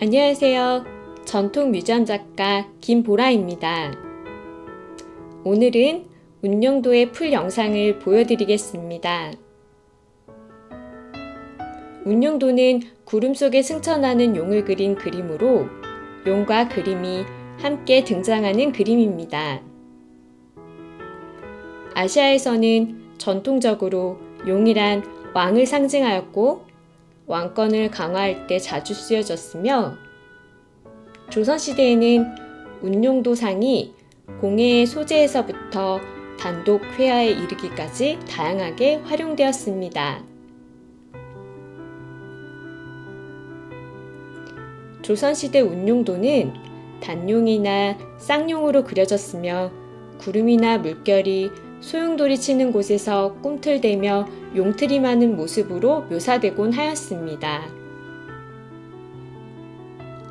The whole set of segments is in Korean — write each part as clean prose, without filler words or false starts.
안녕하세요. 전통 뮤지엄 작가 김보라입니다. 오늘은 운용도의 풀 영상을 보여드리겠습니다. 운용도는 구름 속에 승천하는 용을 그린 그림으로 용과 그림이 함께 등장하는 그림입니다. 아시아에서는 전통적으로 용이란 왕을 상징하였고 왕권을 강화할 때 자주 쓰여졌으며 조선시대에는 운용도상이 공예의 소재에서부터 단독 회화에 이르기까지 다양하게 활용되었습니다. 조선시대 운용도는 단용이나 쌍용으로 그려졌으며 구름이나 물결이 소용돌이 치는 곳에서 꿈틀대며 용트림하는 모습으로 묘사되곤 하였습니다.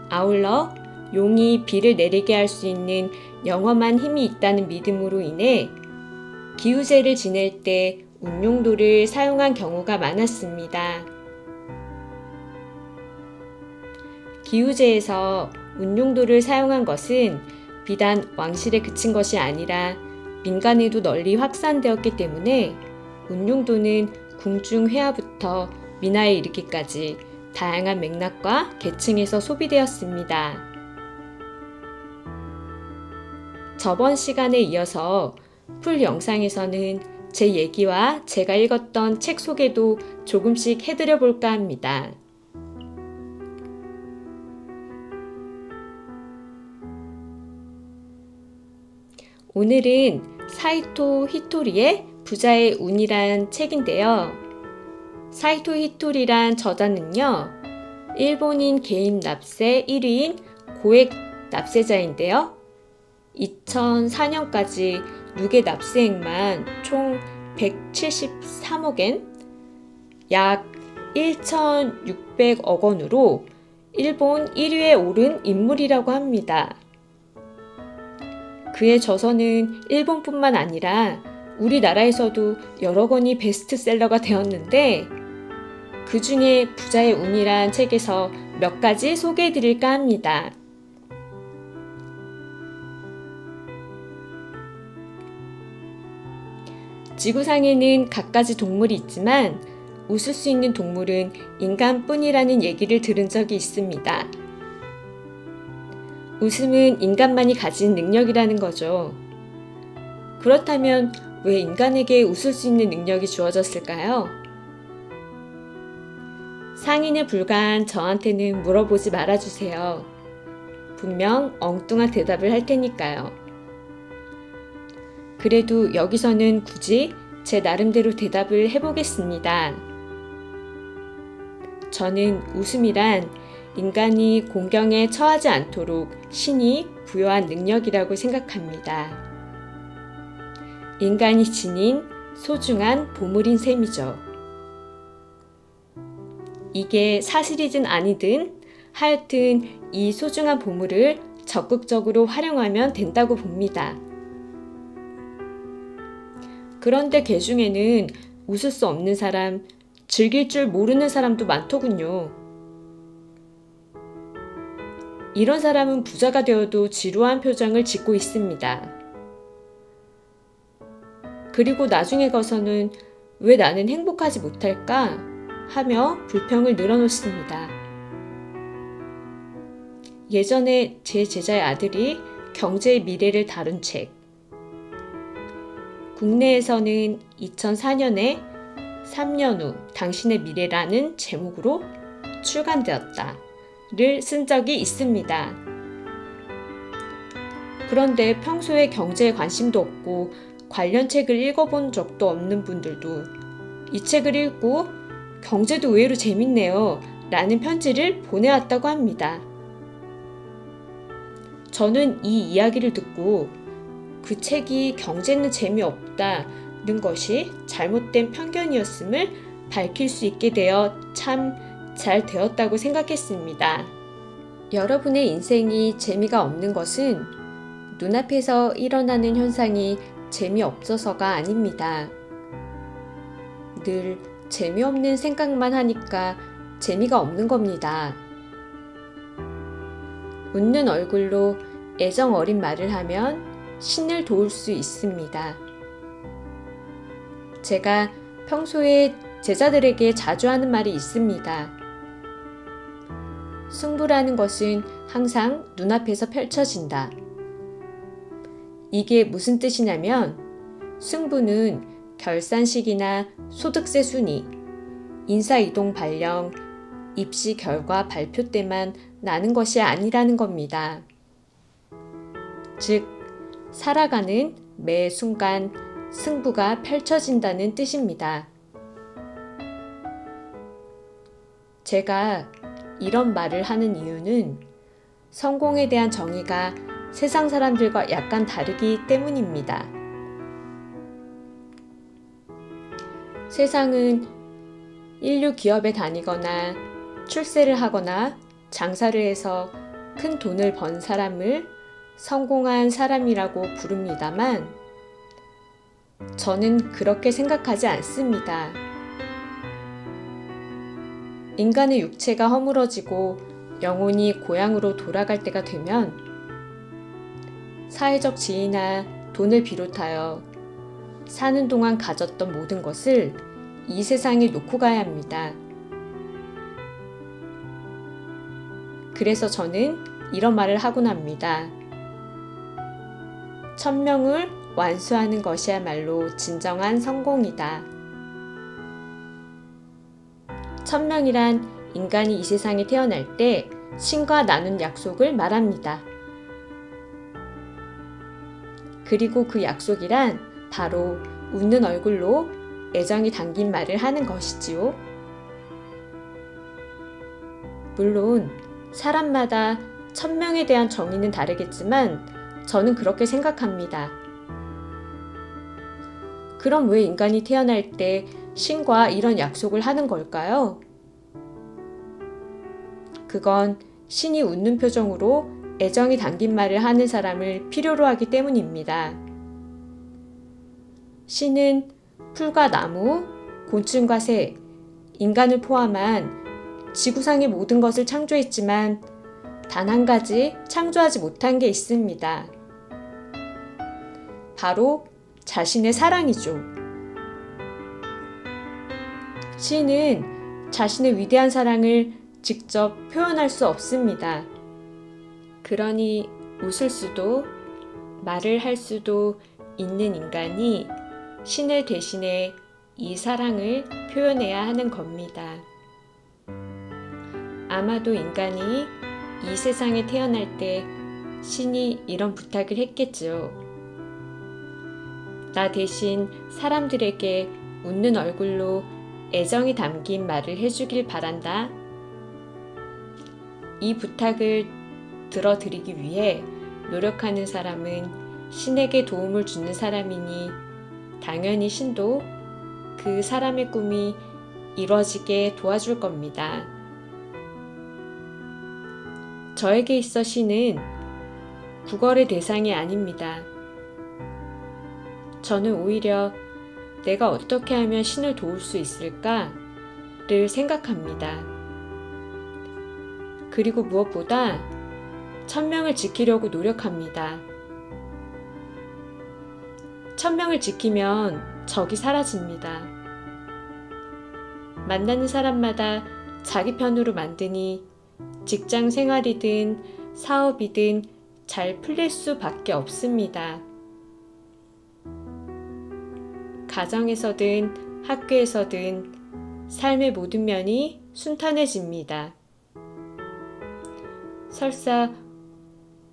아울러 용이 비를 내리게 할 수 있는 영험한 힘이 있다는 믿음으로 인해 기우제를 지낼 때 운용도를 사용한 경우가 많았습니다. 기우제에서 운용도를 사용한 것은 비단 왕실에 그친 것이 아니라 민간에도 널리 확산되었기 때문에 운용도는 궁중 회화부터 민화에 이르기까지 다양한 맥락과 계층에서 소비되었습니다. 저번 시간에 이어서 풀 영상에서는 제 얘기와 제가 읽었던 책 소개도 조금씩 해드려 볼까 합니다. 오늘은 사이토 히토리의 부자의 운이란 책인데요. 사이토 히토리란 저자는요, 일본인 개인 납세 1위인 고액 납세자인데요. 2004년까지 누계 납세액만 총 173억엔, 약 1,600억 원으로 일본 1위에 오른 인물이라고 합니다. 그의 저서는 일본뿐만 아니라 우리나라에서도 여러 권이 베스트셀러가 되었는데 그 중에 부자의 운이란 책에서 몇 가지 소개해 드릴까 합니다. 지구상에는 갖가지 동물이 있지만 웃을 수 있는 동물은 인간뿐이라는 얘기를 들은 적이 있습니다. 웃음은 인간만이 가진 능력이라는 거죠. 그렇다면 왜 인간에게 웃을 수 있는 능력이 주어졌을까요? 상인에 불과한 저한테는 물어보지 말아주세요. 분명 엉뚱한 대답을 할 테니까요. 그래도 여기서는 굳이 제 나름대로 대답을 해보겠습니다. 저는 웃음이란 인간이 공경에 처하지 않도록 신이 부여한 능력이라고 생각합니다. 인간이 지닌 소중한 보물인 셈이죠. 이게 사실이든 아니든 하여튼 이 소중한 보물을 적극적으로 활용하면 된다고 봅니다. 그런데 개 중에는 웃을 수 없는 사람, 즐길 줄 모르는 사람도 많더군요. 이런 사람은 부자가 되어도 지루한 표정을 짓고 있습니다. 그리고 나중에 가서는 왜 나는 행복하지 못할까 하며 불평을 늘어놓습니다. 예전에 제 제자의 아들이 경제의 미래를 다룬 책, 국내에서는 2004년에 3년 후 당신의 미래라는 제목으로 출간되었다. 를 쓴 적이 있습니다. 그런데 평소에 경제에 관심도 없고 관련 책을 읽어본 적도 없는 분들도 이 책을 읽고 경제도 의외로 재밌네요 라는 편지를 보내왔다고 합니다. 저는 이 이야기를 듣고 그 책이 경제는 재미없다는 것이 잘못된 편견이었음을 밝힐 수 있게 되어 참 잘 되었다고 생각했습니다. 여러분의 인생이 재미가 없는 것은 눈앞에서 일어나는 현상이 재미없어서가 아닙니다. 늘 재미없는 생각만 하니까 재미가 없는 겁니다. 웃는 얼굴로 애정 어린 말을 하면 신을 도울 수 있습니다. 제가 평소에 제자들에게 자주 하는 말이 있습니다. 승부라는 것은 항상 눈앞에서 펼쳐진다. 이게 무슨 뜻이냐면 승부는 결산식이나 소득세 순위, 인사이동 발령, 입시 결과 발표 때만 나는 것이 아니라는 겁니다. 즉, 살아가는 매 순간 승부가 펼쳐진다는 뜻입니다. 제가 이런 말을 하는 이유는 성공에 대한 정의가 세상 사람들과 약간 다르기 때문입니다. 세상은 인류 기업에 다니거나 출세를 하거나 장사를 해서 큰 돈을 번 사람을 성공한 사람이라고 부릅니다만 저는 그렇게 생각하지 않습니다. 인간의 육체가 허물어지고 영혼이 고향으로 돌아갈 때가 되면 사회적 지위나 돈을 비롯하여 사는 동안 가졌던 모든 것을 이 세상에 놓고 가야 합니다. 그래서 저는 이런 말을 하곤 합니다. 1000명을 완수하는 것이야말로 진정한 성공이다. 1000명이란 인간이 이 세상에 태어날 때 신과 나눈 약속을 말합니다. 그리고 그 약속이란 바로 웃는 얼굴로 애정이 담긴 말을 하는 것이지요. 물론 사람마다 1000명에 대한 정의는 다르겠지만 저는 그렇게 생각합니다. 그럼 왜 인간이 태어날 때 신과 이런 약속을 하는 걸까요? 그건 신이 웃는 표정으로 애정이 담긴 말을 하는 사람을 필요로 하기 때문입니다. 신은 풀과 나무, 곤충과 새, 인간을 포함한 지구상의 모든 것을 창조했지만 단 한 가지 창조하지 못한 게 있습니다. 바로 자신의 사랑이죠. 신은 자신의 위대한 사랑을 직접 표현할 수 없습니다. 그러니 웃을 수도 말을 할 수도 있는 인간이 신을 대신해 이 사랑을 표현해야 하는 겁니다. 아마도 인간이 이 세상에 태어날 때 신이 이런 부탁을 했겠죠. 나 대신 사람들에게 웃는 얼굴로 애정이 담긴 말을 해주길 바란다. 이 부탁을 들어드리기 위해 노력하는 사람은 신에게 도움을 주는 사람이니 당연히 신도 그 사람의 꿈이 이루어지게 도와줄 겁니다. 저에게 있어 신은 구걸의 대상이 아닙니다. 저는 오히려 내가 어떻게 하면 신을 도울 수 있을까를 생각합니다. 그리고 무엇보다 1000명을 지키려고 노력합니다. 1000명을 지키면 적이 사라집니다. 만나는 사람마다 자기 편으로 만드니 직장 생활이든 사업이든 잘 풀릴 수밖에 없습니다. 가정에서든 학교에서든 삶의 모든 면이 순탄해집니다. 설사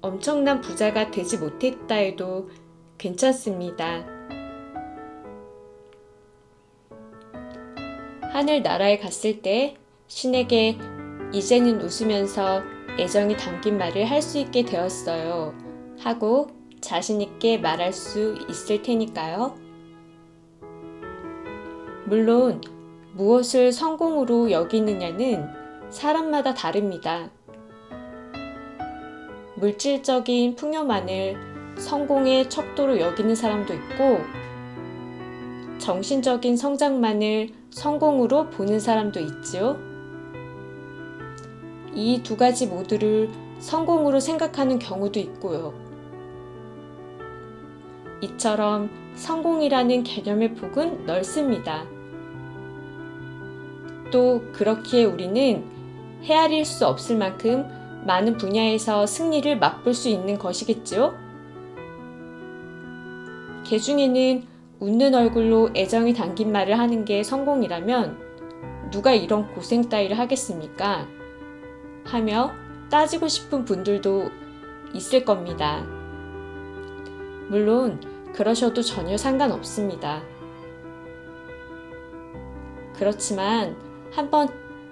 엄청난 부자가 되지 못했다 해도 괜찮습니다. 하늘나라에 갔을 때 신에게 이제는 웃으면서 애정이 담긴 말을 할 수 있게 되었어요 하고 자신있게 말할 수 있을 테니까요. 물론 무엇을 성공으로 여기느냐는 사람마다 다릅니다. 물질적인 풍요만을 성공의 척도로 여기는 사람도 있고 정신적인 성장만을 성공으로 보는 사람도 있지요. 이 두 가지 모두를 성공으로 생각하는 경우도 있고요. 이처럼 성공이라는 개념의 폭은 넓습니다. 또 그렇기에 우리는 헤아릴 수 없을 만큼 많은 분야에서 승리를 맛볼 수 있는 것이겠죠? 개 중에는 웃는 얼굴로 애정이 담긴 말을 하는 게 성공이라면 누가 이런 고생 따위를 하겠습니까? 하며 따지고 싶은 분들도 있을 겁니다. 물론 그러셔도 전혀 상관없습니다. 그렇지만 한번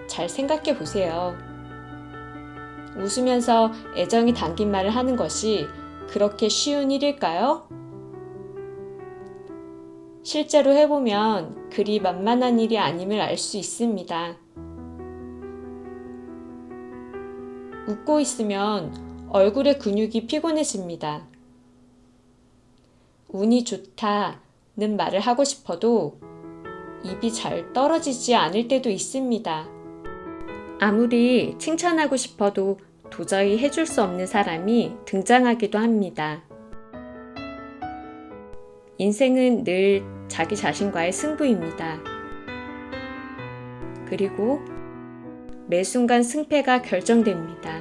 잘 생각해 보세요. 웃으면서 애정이 담긴 말을 하는 것이 그렇게 쉬운 일일까요? 실제로 해보면 그리 만만한 일이 아님을 알 수 있습니다. 웃고 있으면 얼굴의 근육이 피곤해집니다. 운이 좋다는 말을 하고 싶어도 입이 잘 떨어지지 않을 때도 있습니다. 아무리 칭찬하고 싶어도 도저히 해줄 수 없는 사람이 등장하기도 합니다. 인생은 늘 자기 자신과의 승부입니다. 그리고 매 순간 승패가 결정됩니다.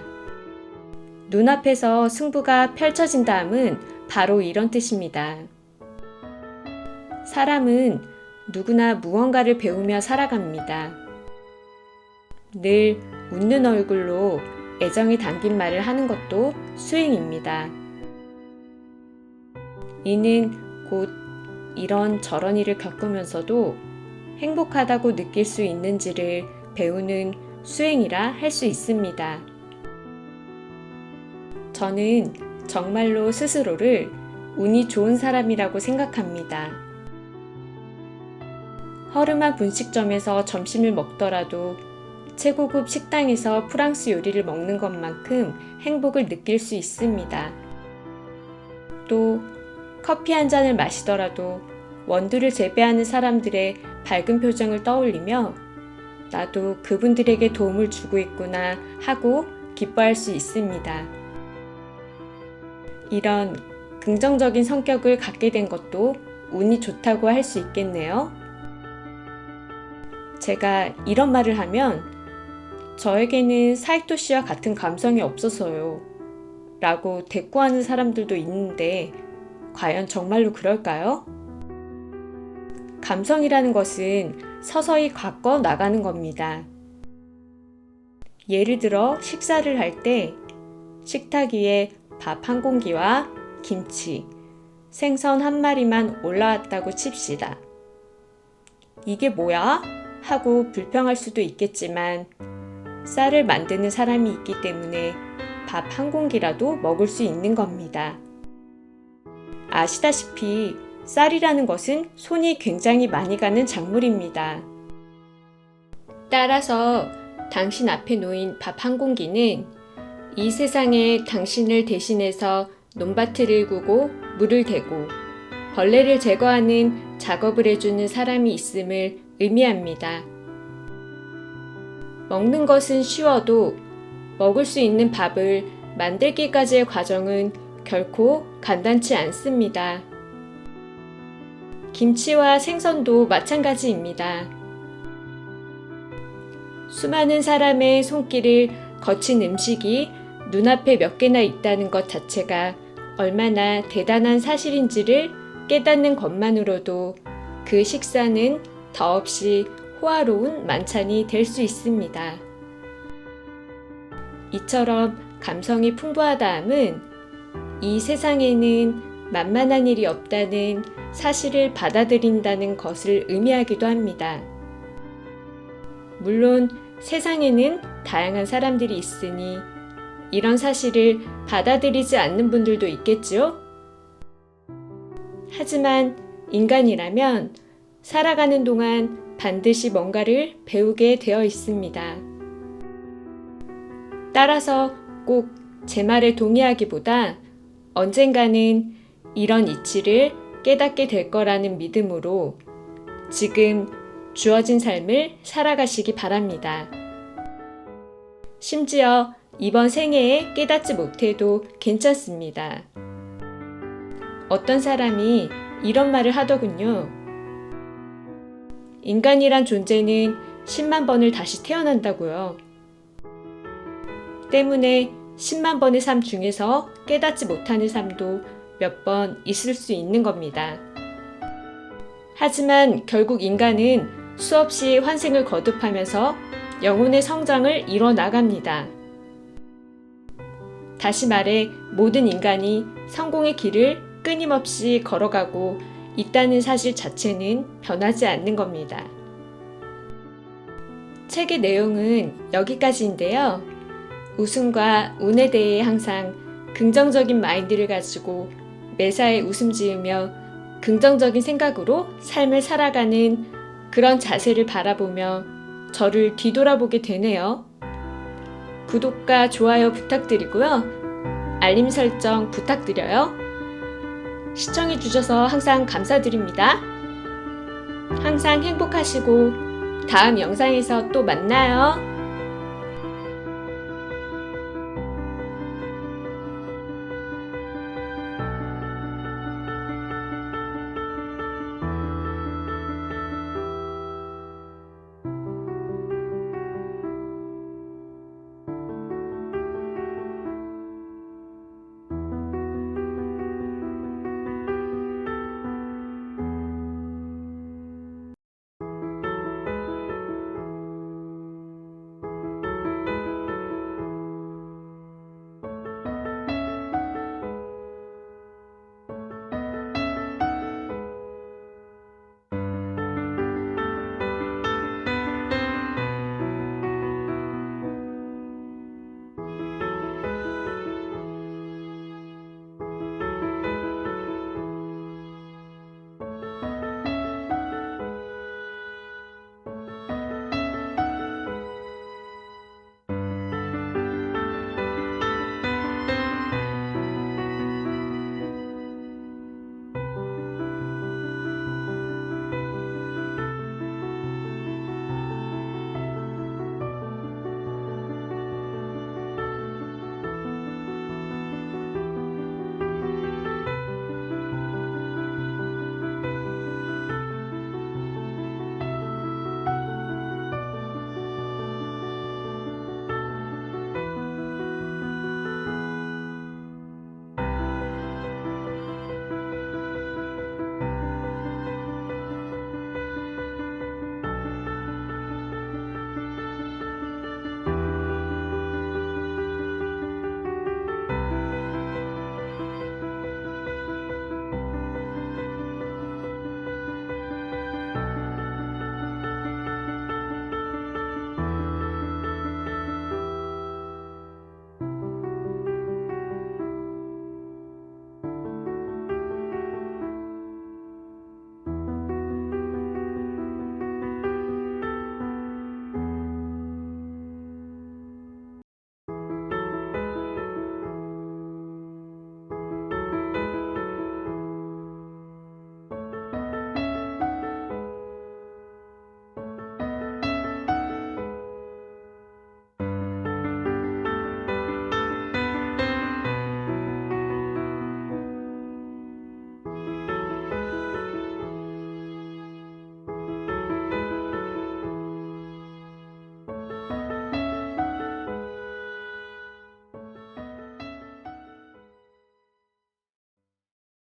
눈앞에서 승부가 펼쳐진다함은 바로 이런 뜻입니다. 사람은 누구나 무언가를 배우며 살아갑니다. 늘 웃는 얼굴로 애정이 담긴 말을 하는 것도 수행입니다. 이는 곧 이런 저런 일을 겪으면서도 행복하다고 느낄 수 있는지를 배우는 수행이라 할 수 있습니다. 저는 정말로 스스로를 운이 좋은 사람이라고 생각합니다. 허름한 분식점에서 점심을 먹더라도 최고급 식당에서 프랑스 요리를 먹는 것만큼 행복을 느낄 수 있습니다. 또 커피 한 잔을 마시더라도 원두를 재배하는 사람들의 밝은 표정을 떠올리며 나도 그분들에게 도움을 주고 있구나 하고 기뻐할 수 있습니다. 이런 긍정적인 성격을 갖게 된 것도 운이 좋다고 할 수 있겠네요. 제가 이런 말을 하면 저에게는 사이토 씨와 같은 감성이 없어서요 라고 대꾸하는 사람들도 있는데 과연 정말로 그럴까요? 감성이라는 것은 서서히 갖고 나가는 겁니다. 예를 들어 식사를 할 때 식탁 위에 밥 한 공기와 김치, 생선 한 마리만 올라왔다고 칩시다. 이게 뭐야? 하고 불평할 수도 있겠지만 쌀을 만드는 사람이 있기 때문에 밥 한 공기라도 먹을 수 있는 겁니다. 아시다시피 쌀이라는 것은 손이 굉장히 많이 가는 작물입니다. 따라서 당신 앞에 놓인 밥 한 공기는 이 세상에 당신을 대신해서 논밭을 일구고 물을 대고 벌레를 제거하는 작업을 해주는 사람이 있음을 의미합니다. 먹는 것은 쉬워도 먹을 수 있는 밥을 만들기까지의 과정은 결코 간단치 않습니다. 김치와 생선도 마찬가지입니다. 수많은 사람의 손길을 거친 음식이 눈앞에 몇 개나 있다는 것 자체가 얼마나 대단한 사실인지를 깨닫는 것만으로도 그 식사는 더없이 호화로운 만찬이 될 수 있습니다. 이처럼 감성이 풍부하다함은 이 세상에는 만만한 일이 없다는 사실을 받아들인다는 것을 의미하기도 합니다. 물론 세상에는 다양한 사람들이 있으니 이런 사실을 받아들이지 않는 분들도 있겠지요? 하지만 인간이라면 살아가는 동안 반드시 뭔가를 배우게 되어 있습니다. 따라서 꼭 제 말에 동의하기보다 언젠가는 이런 이치를 깨닫게 될 거라는 믿음으로 지금 주어진 삶을 살아가시기 바랍니다. 심지어 이번 생애에 깨닫지 못해도 괜찮습니다. 어떤 사람이 이런 말을 하더군요. 인간이란 존재는 10만 번을 다시 태어난다고요. 때문에 10만 번의 삶 중에서 깨닫지 못하는 삶도 몇 번 있을 수 있는 겁니다. 하지만 결국 인간은 수없이 환생을 거듭하면서 영혼의 성장을 이뤄 나갑니다. 다시 말해 모든 인간이 성공의 길을 끊임없이 걸어가고 있다는 사실 자체는 변하지 않는 겁니다. 책의 내용은 여기까지인데요. 웃음과 운에 대해 항상 긍정적인 마인드를 가지고 매사에 웃음 지으며 긍정적인 생각으로 삶을 살아가는 그런 자세를 바라보며 저를 뒤돌아보게 되네요. 구독과 좋아요 부탁드리고요. 알림 설정 부탁드려요. 시청해주셔서 항상 감사드립니다. 항상 행복하시고 다음 영상에서 또 만나요.